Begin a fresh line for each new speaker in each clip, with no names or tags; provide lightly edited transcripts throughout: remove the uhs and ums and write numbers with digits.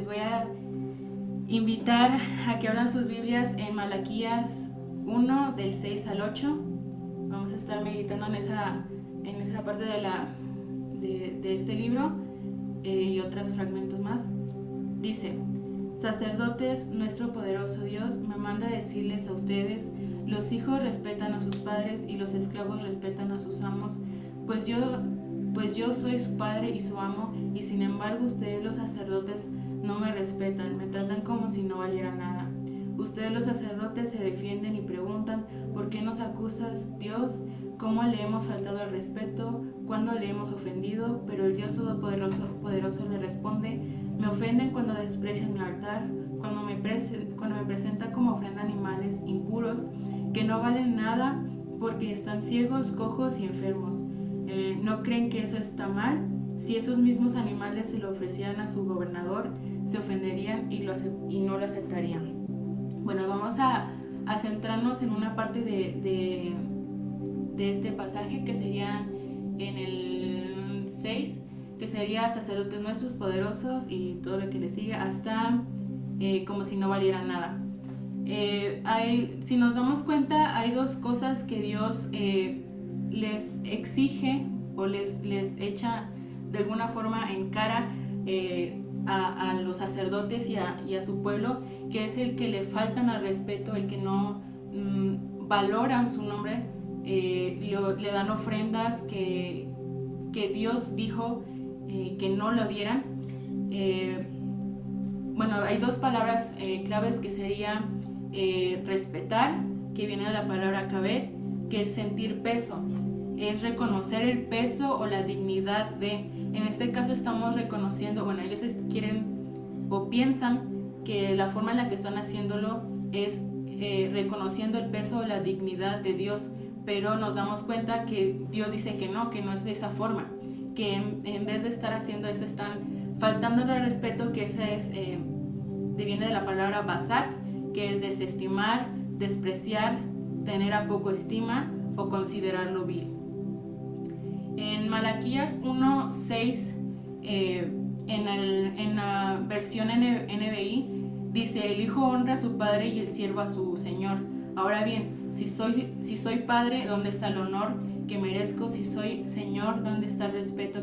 voy a invitar a que abran sus Biblias en Malaquías 1 del 6 al 8. Vamos a estar meditando en esa parte de este libro y otros fragmentos más. Dice: sacerdotes, nuestro poderoso Dios me manda decirles a ustedes: los hijos respetan a sus padres y los esclavos respetan a sus amos, pues yo soy su padre y su amo, y sin embargo ustedes los sacerdotes no me respetan, me tratan como si no valiera nada. Ustedes los sacerdotes se defienden y preguntan: ¿por qué nos acusas, Dios? ¿Cómo le hemos faltado al respeto? ¿Cuándo le hemos ofendido? Pero el Dios Todopoderoso le responde: me ofenden cuando desprecian mi altar, cuando me presentan como ofrenda animales impuros que no valen nada porque están ciegos, cojos y enfermos. ¿No creen que eso está mal? Si esos mismos animales se lo ofrecieran a su gobernador, se ofenderían y no lo aceptarían. Bueno, vamos a centrarnos en una parte de este pasaje, que sería en el 6, que sería sacerdotes nuestros poderosos, y todo lo que le sigue hasta como si no valiera nada. Si nos damos cuenta, hay dos cosas que Dios les exige o les echa de alguna forma en cara a los sacerdotes y a su pueblo, que es el que le faltan al respeto, el que no valoran su nombre, le dan ofrendas que Dios dijo que no lo dieran. Bueno, hay dos palabras claves, que sería respetar, que viene de la palabra kabed, que es sentir peso, es reconocer el peso o la dignidad de. En este caso estamos reconociendo, bueno, ellos quieren o piensan que la forma en la que están haciéndolo es reconociendo el peso o la dignidad de Dios, pero nos damos cuenta que Dios dice que no es de esa forma, que en vez de estar haciendo eso están faltándole el respeto, que ese es viene de la palabra basak, que es desestimar, despreciar, tener a poco estima o considerarlo vil. En Malaquías 1:6, en la versión NBI, dice: el hijo honra a su padre y el siervo a su señor. Ahora bien, si soy padre, ¿dónde está el honor que merezco? Si soy señor, ¿dónde está el respeto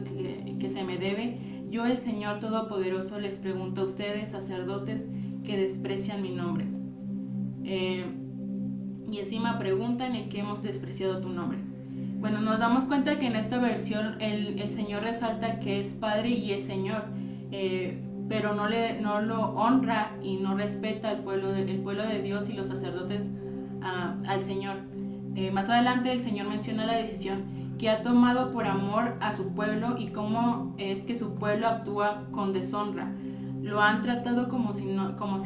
que se me debe? Yo, el Señor Todopoderoso, les pregunto a ustedes, sacerdotes, que desprecian mi nombre. Y encima preguntan: ¿en qué hemos despreciado tu nombre? Bueno, nos damos cuenta que en esta versión el Señor resalta que es Padre y es Señor, pero no lo honra y no respeta el pueblo de Dios y los sacerdotes al Señor. Más adelante el Señor menciona la decisión que ha tomado por amor a su pueblo y cómo es que su pueblo actúa con deshonra. Lo han tratado como si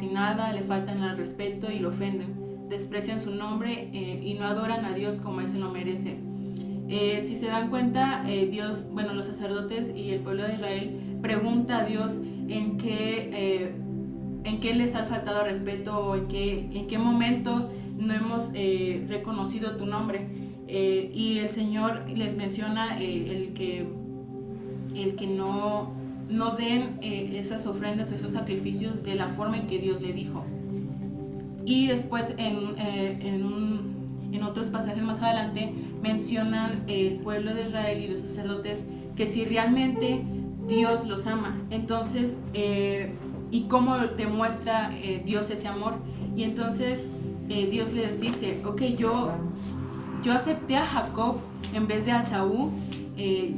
nada, le faltan al respeto y lo ofenden, desprecian su nombre y no adoran a Dios como Él se lo merece. Si se dan cuenta, los sacerdotes y el pueblo de Israel pregunta a Dios en qué les ha faltado respeto, o en qué momento no hemos reconocido tu nombre. Y el Señor les menciona el que no den esas ofrendas o esos sacrificios de la forma en que Dios le dijo. Y después en otros pasajes más adelante mencionan el pueblo de Israel y los sacerdotes, que si realmente Dios los ama, entonces y cómo demuestra Dios ese amor. Y entonces Dios les dice: ok, yo acepté a Jacob en vez de a Esaú,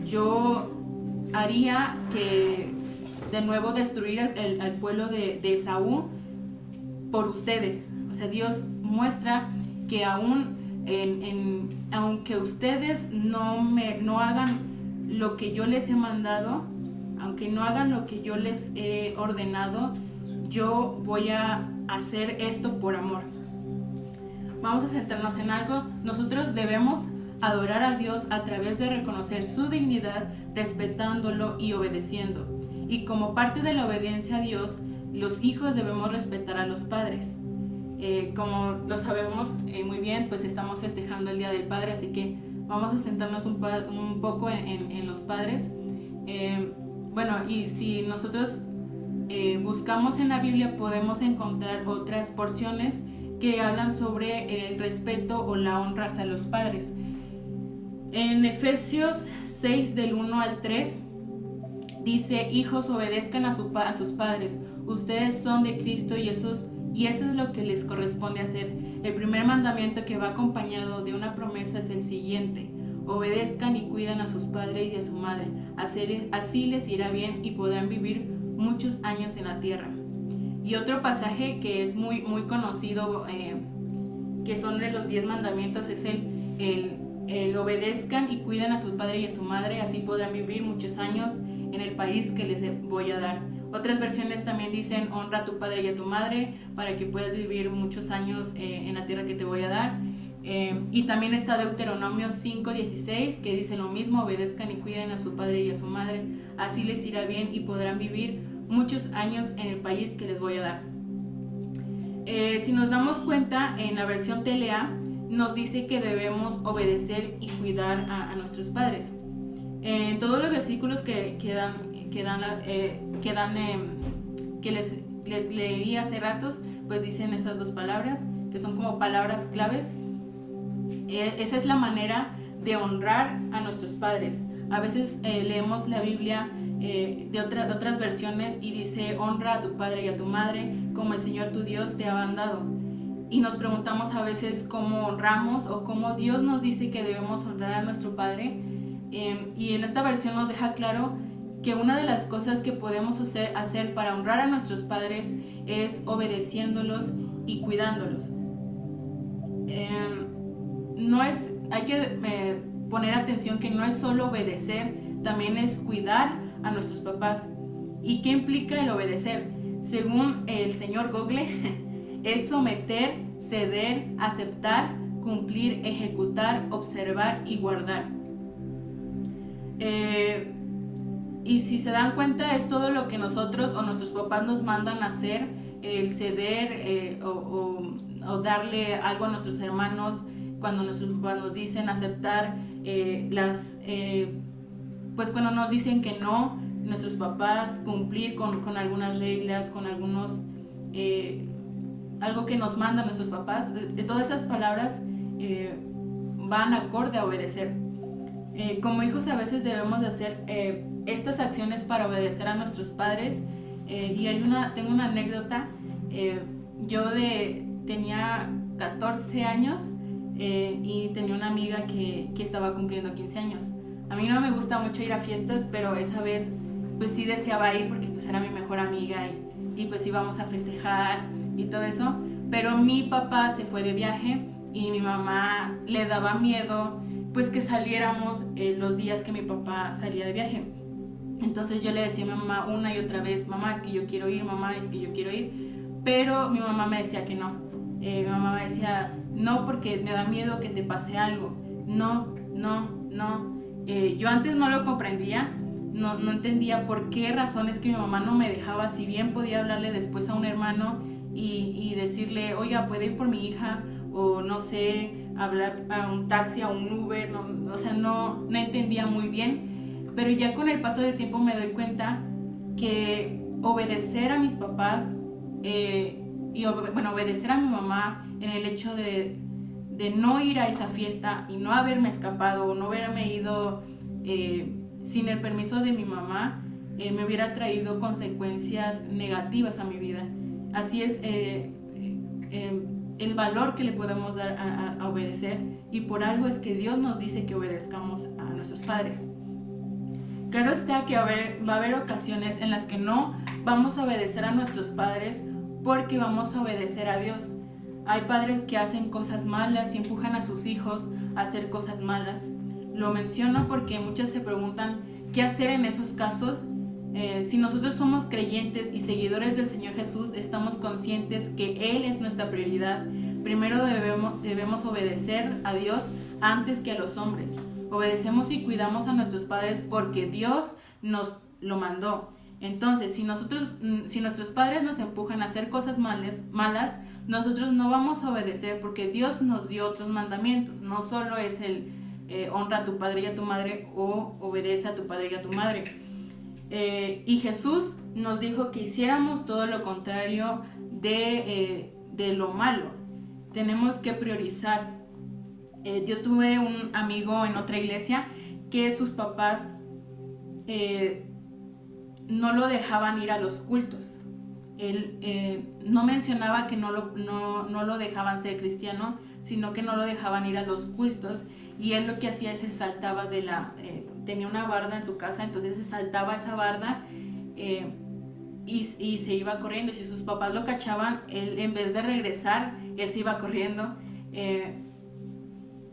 yo haría que de nuevo destruir al pueblo de Esaú por ustedes. O sea, Dios muestra que aunque ustedes no hagan lo que yo les he mandado, aunque no hagan lo que yo les he ordenado, yo voy a hacer esto por amor. Vamos a centrarnos en algo. Nosotros debemos adorar a Dios a través de reconocer su dignidad, respetándolo y obedeciendo. Y como parte de la obediencia a Dios, los hijos debemos respetar a los padres. Como lo sabemos muy bien, pues estamos festejando el Día del Padre, así que vamos a centrarnos un poco en los padres. Y si nosotros buscamos en la Biblia podemos encontrar otras porciones que hablan sobre el respeto o la honra hacia los padres. En Efesios 6 del 1 al 3 dice: hijos, obedezcan a sus padres, ustedes son de Cristo y eso es lo que les corresponde hacer. El primer mandamiento, que va acompañado de una promesa, es el siguiente: obedezcan y cuidan a sus padres y a su madre, así les irá bien y podrán vivir muchos años en la tierra. Y otro pasaje que es muy, muy conocido, que son de los 10 mandamientos, es el obedezcan y cuidan a su padre y a su madre, así podrán vivir muchos años en el país que les voy a dar. Otras versiones también dicen: honra a tu padre y a tu madre para que puedas vivir muchos años en la tierra que te voy a dar. Y también está Deuteronomio 5:16, que dice lo mismo: obedezcan y cuiden a su padre y a su madre, así les irá bien y podrán vivir muchos años en el país que les voy a dar. Si nos damos cuenta, en la versión TLA nos dice que debemos obedecer y cuidar a nuestros padres. En todos los versículos que les leí hace ratos, pues dicen esas dos palabras, que son como palabras claves. Esa es la manera de honrar a nuestros padres. A veces leemos la Biblia de otras versiones y dice: honra a tu padre y a tu madre como el Señor tu Dios te ha mandado. Y nos preguntamos a veces cómo honramos o cómo Dios nos dice que debemos honrar a nuestro padre. Y en esta versión nos deja claro que una de las cosas que podemos hacer para honrar a nuestros padres es obedeciéndolos y cuidándolos. Hay que poner atención que no es solo obedecer, también es cuidar a nuestros papás. ¿Y qué implica el obedecer? Según el señor Google, es someter, ceder, aceptar, cumplir, ejecutar, observar y guardar. Y si se dan cuenta, es todo lo que nosotros o nuestros papás nos mandan a hacer, el ceder o darle algo a nuestros hermanos. Cuando nuestros papás nos dicen aceptar, pues cuando nos dicen que no, nuestros papás cumplir con algunas reglas, con algunos algo que nos mandan nuestros papás. De todas esas palabras van acorde a obedecer. Como hijos a veces debemos de hacer estas acciones para obedecer a nuestros padres. Y tengo una anécdota. Yo tenía 14 años y tenía una amiga que estaba cumpliendo 15 años. A mí no me gusta mucho ir a fiestas, pero esa vez pues sí deseaba ir porque pues era mi mejor amiga y pues íbamos a festejar y todo eso. Pero mi papá se fue de viaje y mi mamá le daba miedo pues que saliéramos los días que mi papá salía de viaje. Entonces yo le decía a mi mamá una y otra vez: mamá, es que yo quiero ir, mamá, es que yo quiero ir. Pero mi mamá me decía que no. Mi mamá me decía: no, porque me da miedo que te pase algo. No. Yo antes no lo comprendía, no entendía por qué razones que mi mamá no me dejaba, si bien podía hablarle después a un hermano y decirle: oiga, ¿puede ir por mi hija? O no sé, hablar a un taxi, a un Uber. No entendía muy bien. Pero ya con el paso del tiempo me doy cuenta que obedecer a mis papás obedecer a mi mamá en el hecho de no ir a esa fiesta y no haberme escapado o no haberme ido sin el permiso de mi mamá, me hubiera traído consecuencias negativas a mi vida. Así es el valor que le podemos dar a obedecer, y por algo es que Dios nos dice que obedezcamos a nuestros padres. Claro está que va a haber ocasiones en las que no vamos a obedecer a nuestros padres porque vamos a obedecer a Dios. Hay padres que hacen cosas malas y empujan a sus hijos a hacer cosas malas. Lo menciono porque muchos se preguntan qué hacer en esos casos. Si nosotros somos creyentes y seguidores del Señor Jesús, estamos conscientes que Él es nuestra prioridad. Primero debemos obedecer a Dios antes que a los hombres. Obedecemos y cuidamos a nuestros padres porque Dios nos lo mandó. Entonces, si nuestros padres nos empujan a hacer cosas malas, nosotros no vamos a obedecer, porque Dios nos dio otros mandamientos. No solo es el honra a tu padre y a tu madre o obedece a tu padre y a tu madre. Y Jesús nos dijo que hiciéramos todo lo contrario de lo malo. Tenemos que priorizar. Yo tuve un amigo en otra iglesia que sus papás no lo dejaban ir a los cultos. Él no mencionaba que no lo dejaban ser cristiano, sino que no lo dejaban ir a los cultos, y él lo que hacía es se saltaba tenía una barda en su casa, entonces se saltaba esa barda y se iba corriendo, y si sus papás lo cachaban, él en vez de regresar, él se iba corriendo,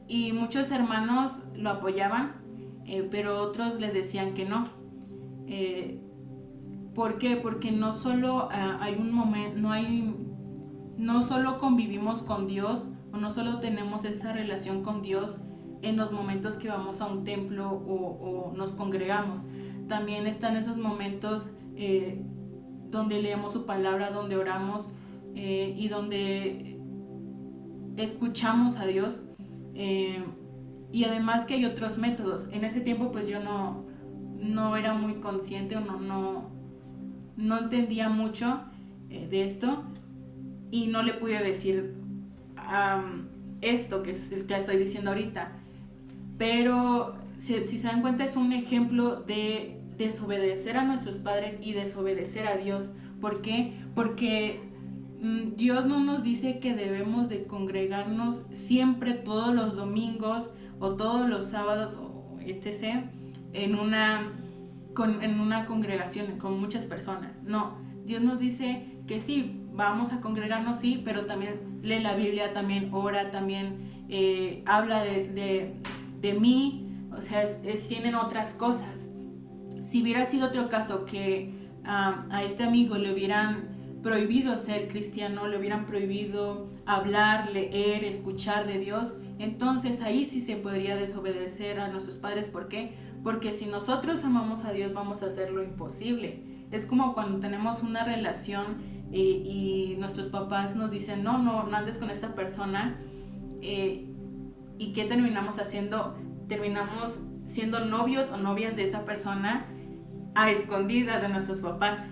y muchos hermanos lo apoyaban, pero otros le decían que no. ¿Por qué? Porque no solo hay un momento, no solo convivimos con Dios, o no solo tenemos esa relación con Dios en los momentos que vamos a un templo o nos congregamos. También están esos momentos donde leemos su palabra, donde oramos y donde escuchamos a Dios. Y además que hay otros métodos. En ese tiempo pues yo no era muy consciente, o no entendía mucho de esto, y no le pude decir esto que estoy diciendo ahorita. Pero si se dan cuenta, es un ejemplo de desobedecer a nuestros padres y desobedecer a Dios. ¿Por qué? Porque Dios no nos dice que debemos de congregarnos siempre todos los domingos o todos los sábados, o etc., en una congregación con muchas personas. No, Dios nos dice que sí, vamos a congregarnos, sí, pero también lee la Biblia, también ora, también habla de mí, o sea, tienen otras cosas. Si hubiera sido otro caso que a este amigo le hubieran prohibido ser cristiano, le hubieran prohibido hablar, leer, escuchar de Dios, entonces ahí sí se podría desobedecer a nuestros padres. ¿Por qué? Porque si nosotros amamos a Dios, vamos a hacer lo imposible. Es como cuando tenemos una relación y nuestros papás nos dicen no andes con esta persona, y ¿qué terminamos haciendo? Terminamos siendo novios o novias de esa persona a escondidas de nuestros papás.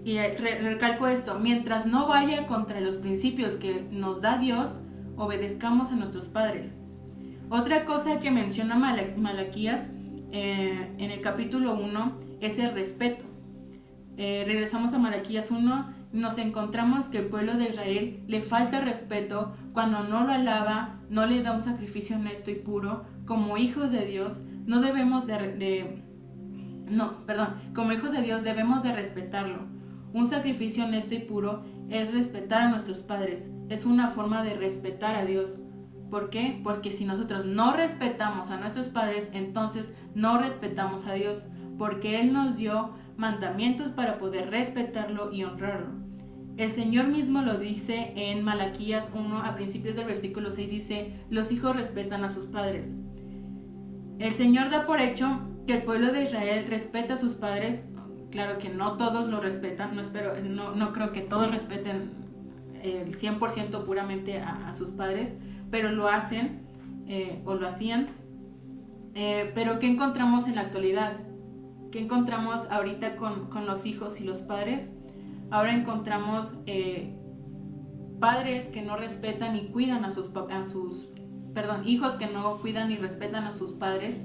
Y recalco esto: mientras no vaya contra los principios que nos da Dios, obedezcamos a nuestros padres. Otra cosa que menciona Malaquías en el capítulo 1 es el respeto. Regresamos a Malaquías 1, nos encontramos que el pueblo de Israel le falta respeto cuando no lo alaba, no le da un sacrificio honesto y puro. Como hijos de Dios como hijos de Dios debemos de respetarlo. Un sacrificio honesto y puro es respetar a nuestros padres, es una forma de respetar a Dios. ¿Por qué? Porque si nosotros no respetamos a nuestros padres, entonces no respetamos a Dios, porque Él nos dio mandamientos para poder respetarlo y honrarlo. El Señor mismo lo dice en Malaquías 1, a principios del versículo 6, dice: los hijos respetan a sus padres. El Señor da por hecho que el pueblo de Israel respeta a sus padres. Claro que no todos lo respetan, no creo que todos respeten el 100% puramente a sus padres, pero lo hacen o lo hacían. Pero ¿qué encontramos en la actualidad? ¿Qué encontramos ahorita con los hijos y los padres? Ahora encontramos padres que no respetan y cuidan hijos que no cuidan y respetan a sus padres.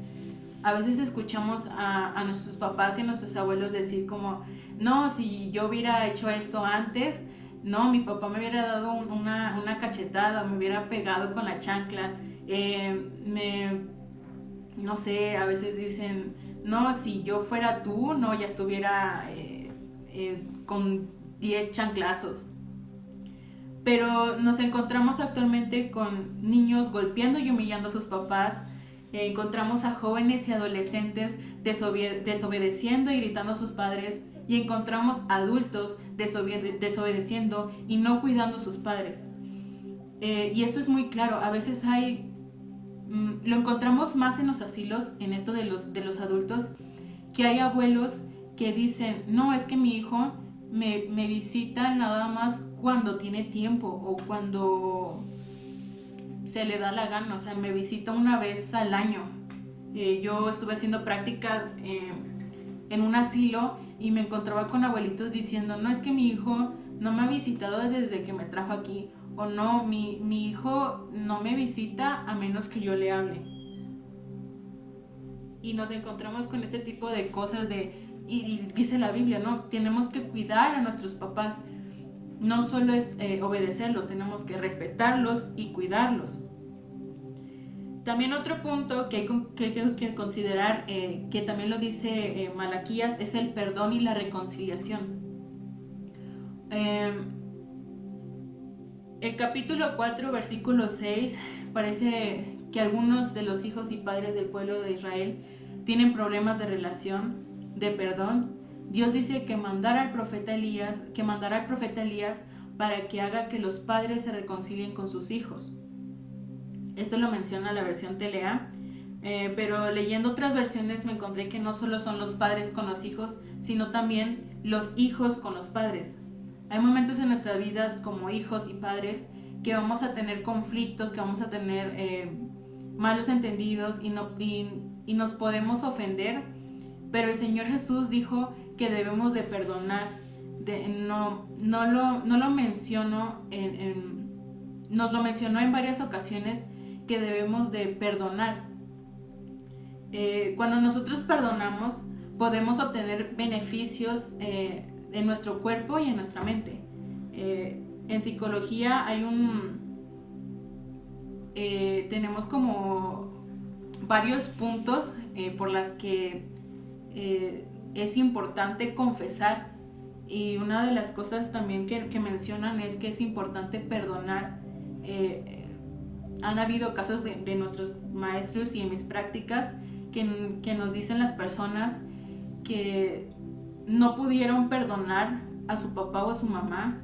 A veces escuchamos a nuestros papás y a nuestros abuelos decir como: no, si yo hubiera hecho eso antes, no, mi papá me hubiera dado una cachetada, me hubiera pegado con la chancla. No sé, a veces dicen: no, si yo fuera tú, no, ya estuviera con 10 chanclazos. Pero nos encontramos actualmente con niños golpeando y humillando a sus papás. Encontramos a jóvenes y adolescentes desobedeciendo y gritando a sus padres, y encontramos adultos desobedeciendo y no cuidando a sus padres. Y esto es muy claro. A veces lo encontramos más en los asilos, en esto de los adultos, que hay abuelos que dicen: no, es que mi hijo me visita nada más cuando tiene tiempo o cuando se le da la gana, o sea, me visita una vez al año. Yo estuve haciendo prácticas en un asilo y me encontraba con abuelitos diciendo, no, es que mi hijo no me ha visitado desde que me trajo aquí, o no, mi hijo no me visita a menos que yo le hable. Y nos encontramos con este tipo de cosas y dice la Biblia, ¿no? Tenemos que cuidar a nuestros papás. No solo es obedecerlos, tenemos que respetarlos y cuidarlos. También otro punto que hay que considerar, que también lo dice Malaquías, es el perdón y la reconciliación. El capítulo 4, versículo 6, parece que algunos de los hijos y padres del pueblo de Israel tienen problemas de relación, de perdón. Dios dice que mandará al profeta Elías para que haga que los padres se reconcilien con sus hijos. Esto lo menciona la versión Telea, pero leyendo otras versiones me encontré que no solo son los padres con los hijos, sino también los hijos con los padres. Hay momentos en nuestras vidas como hijos y padres que vamos a tener conflictos, que vamos a tener malos entendidos y nos podemos ofender, pero el Señor Jesús dijo que debemos de perdonar. No lo mencionó, nos lo mencionó en varias ocasiones que debemos de perdonar. Cuando nosotros perdonamos, podemos obtener beneficios en nuestro cuerpo y en nuestra mente. En psicología tenemos como varios puntos por las que es importante confesar, y una de las cosas también que mencionan es que es importante perdonar. Han habido casos de nuestros maestros y en mis prácticas que nos dicen las personas que no pudieron perdonar a su papá o a su mamá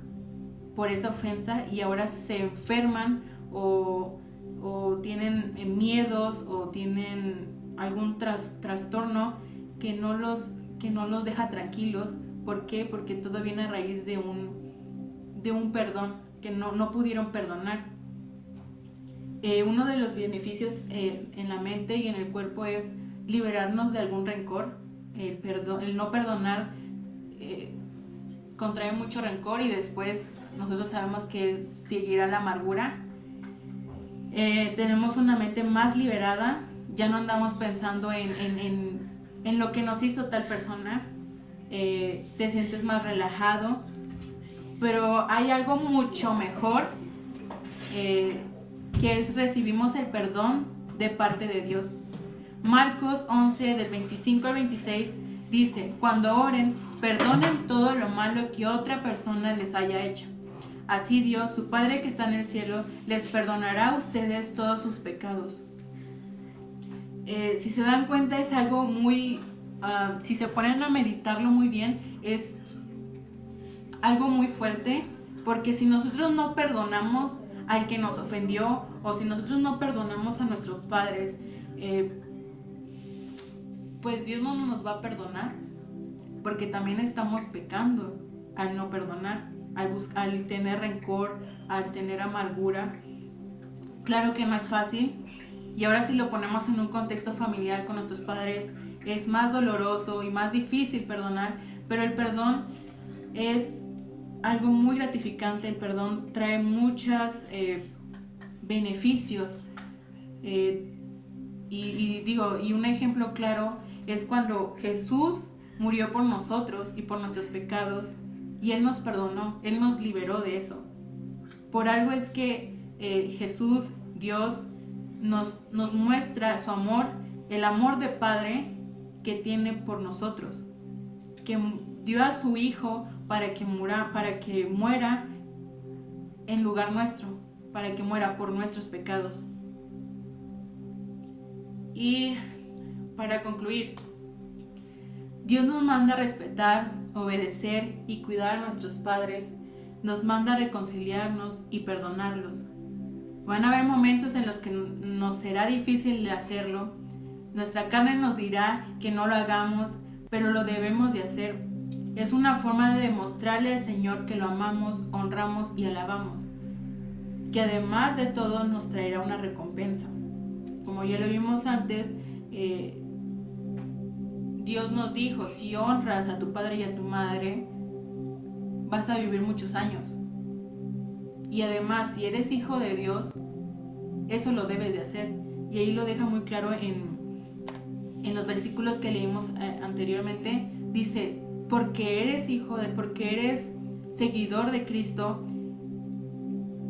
por esa ofensa y ahora se enferman o tienen miedos o tienen algún trastorno que no los deja tranquilos. ¿Por qué? Porque todo viene a raíz de un perdón que no pudieron perdonar. Uno de los beneficios en la mente y en el cuerpo es liberarnos de algún rencor. El no perdonar contrae mucho rencor y después nosotros sabemos que seguirá la amargura. Tenemos una mente más liberada, ya no andamos pensando en lo que nos hizo tal persona. Te sientes más relajado, pero hay algo mucho mejor, que es recibimos el perdón de parte de Dios. Marcos 11 del 25 al 26 dice, cuando oren, perdonen todo lo malo que otra persona les haya hecho. Así Dios, su Padre que está en el cielo, les perdonará a ustedes todos sus pecados. Si se dan cuenta, es algo muy... si se ponen a meditarlo muy bien, es algo muy fuerte, porque si nosotros no perdonamos al que nos ofendió, o si nosotros no perdonamos a nuestros padres, pues Dios no nos va a perdonar, porque también estamos pecando al no perdonar, al tener rencor, al tener amargura. Claro que no es fácil, y ahora si lo ponemos en un contexto familiar con nuestros padres, es más doloroso y más difícil perdonar, pero el perdón es algo muy gratificante. El perdón trae muchos beneficios, y un ejemplo claro es cuando Jesús murió por nosotros y por nuestros pecados, y Él nos perdonó, Él nos liberó de eso. Por algo es que Jesús, Dios, nos muestra su amor, el amor de Padre que tiene por nosotros, que dio a su Hijo para que muera en lugar nuestro, para que muera por nuestros pecados. Y para concluir, Dios nos manda a respetar, obedecer y cuidar a nuestros padres, nos manda a reconciliarnos y perdonarlos. Van a haber momentos en los que nos será difícil hacerlo. Nuestra carne nos dirá que no lo hagamos, pero lo debemos de hacer. Es una forma de demostrarle al Señor que lo amamos, honramos y alabamos, que además de todo nos traerá una recompensa. Como ya lo vimos antes, Dios nos dijo, si honras a tu padre y a tu madre, vas a vivir muchos años. Y además, si eres hijo de Dios, eso lo debes de hacer. Y ahí lo deja muy claro en los versículos que leímos anteriormente. Dice, porque eres porque eres seguidor de Cristo,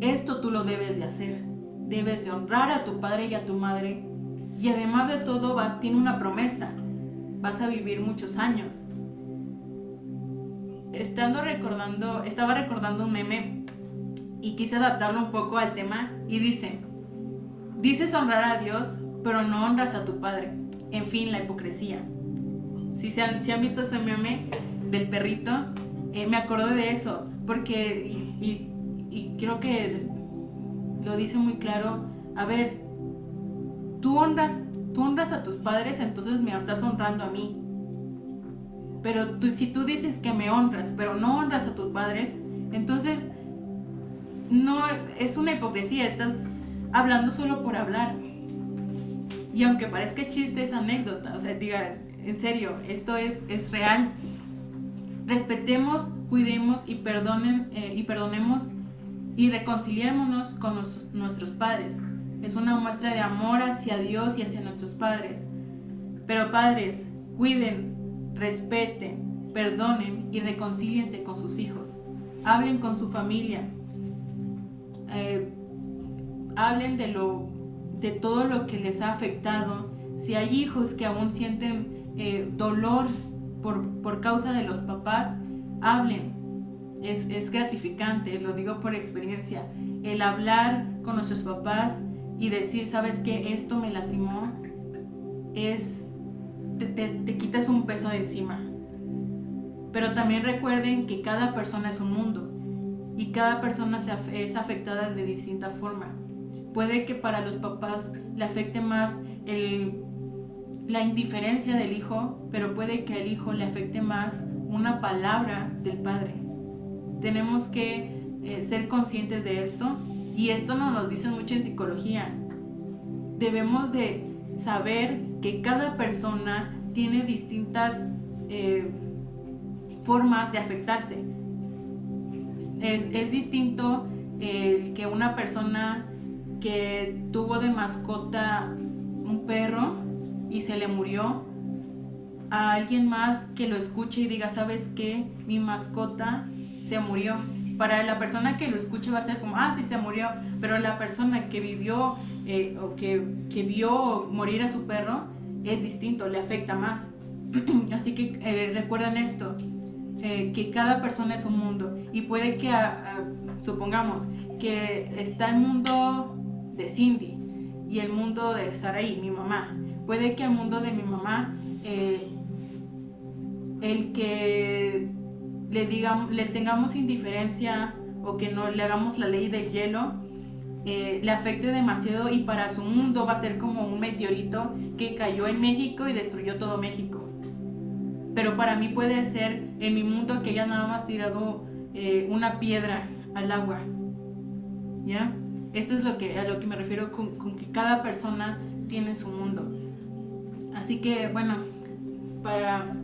esto tú lo debes de hacer. Debes de honrar a tu padre y a tu madre. Y además de todo, tiene una promesa. Vas a vivir muchos años. Estaba recordando un meme y quise adaptarlo un poco al tema. Y dices honrar a Dios, pero no honras a tu padre. En fin, la hipocresía. Si han visto ese meme del perrito, me acordé de eso, porque y creo que lo dice muy claro. A ver, tú honras a tus padres, entonces me estás honrando a mí. Pero si tú dices que me honras, pero no honras a tus padres, entonces no, es una hipocresía, estás hablando solo por hablar. Y aunque parezca chiste, es anécdota, o sea, diga, en serio, esto es real. Respetemos, cuidemos y perdonemos y reconciliémonos con nuestros padres. Es una muestra de amor hacia Dios y hacia nuestros padres. Pero padres, cuiden, respeten, perdonen y reconcíliense con sus hijos. Hablen con su familia. Hablen de todo lo que les ha afectado. Si hay hijos que aún sienten dolor por causa de los papás, hablen. Es gratificante, lo digo por experiencia. El hablar con nuestros papás y decir, ¿sabes qué? Esto me lastimó. Te quitas un peso de encima. Pero también recuerden que cada persona es un mundo y cada persona es afectada de distinta forma. Puede que para los papás le afecte más la indiferencia del hijo, pero puede que al hijo le afecte más una palabra del padre. Tenemos que ser conscientes de esto, y esto nos lo dicen mucho en psicología. Debemos de saber que cada persona tiene distintas formas de afectarse. Es distinto el que una persona que tuvo de mascota un perro y se le murió, a alguien más que lo escuche y diga, ¿sabes qué? Mi mascota se murió. Para la persona que lo escuche va a ser como, sí se murió, pero la persona que vivió o que vio morir a su perro es distinto, le afecta más. Así que recuerden esto, que cada persona es un mundo, y puede que supongamos que está el mundo de Cindy y el mundo de Saraí, mi mamá. Puede que el mundo de mi mamá, el que le tengamos indiferencia o que no le hagamos la ley del hielo, le afecte demasiado, y para su mundo va a ser como un meteorito que cayó en México y destruyó todo México. Pero para mí puede ser en mi mundo que ella nada más tirado una piedra al agua. ¿Ya? Esto es a lo que me refiero con que cada persona tiene su mundo. Así que bueno, para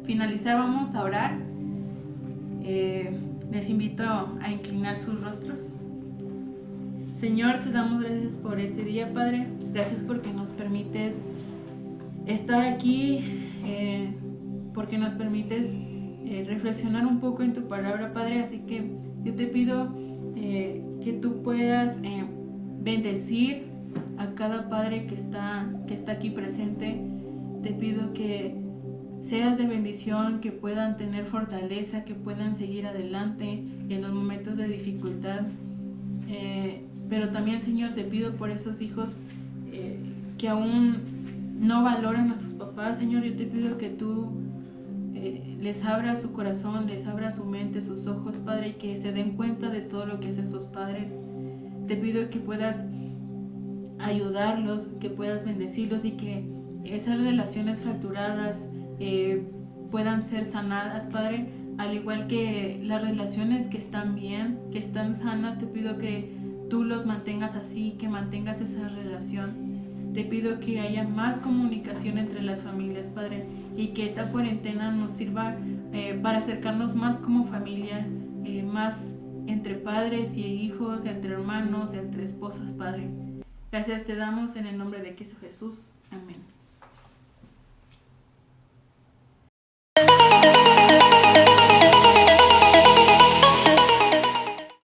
finalizar vamos a orar. Les invito a inclinar sus rostros. Señor, te damos gracias por este día, Padre. Gracias porque nos permites estar aquí, porque nos permites reflexionar un poco en tu palabra, Padre. Así que yo te pido que tú puedas bendecir a cada padre que está aquí presente. Te pido que seas de bendición, que puedan tener fortaleza, que puedan seguir adelante en los momentos de dificultad. Pero también, Señor, te pido por esos hijos que aún no valoran a sus papás. Señor, yo te pido que tú les abras su corazón, les abras su mente, sus ojos, Padre, y que se den cuenta de todo lo que hacen sus padres. Te pido que puedas ayudarlos, que puedas bendecirlos, y que esas relaciones fracturadas puedan ser sanadas, Padre, al igual que las relaciones que están bien, que están sanas. Te pido que tú los mantengas así, que mantengas esa relación. Te pido que haya más comunicación entre las familias, Padre, y que esta cuarentena nos sirva para acercarnos más como familia, más entre padres y hijos, entre hermanos, entre esposos, Padre. Gracias te damos en el nombre de Cristo Jesús. Amén.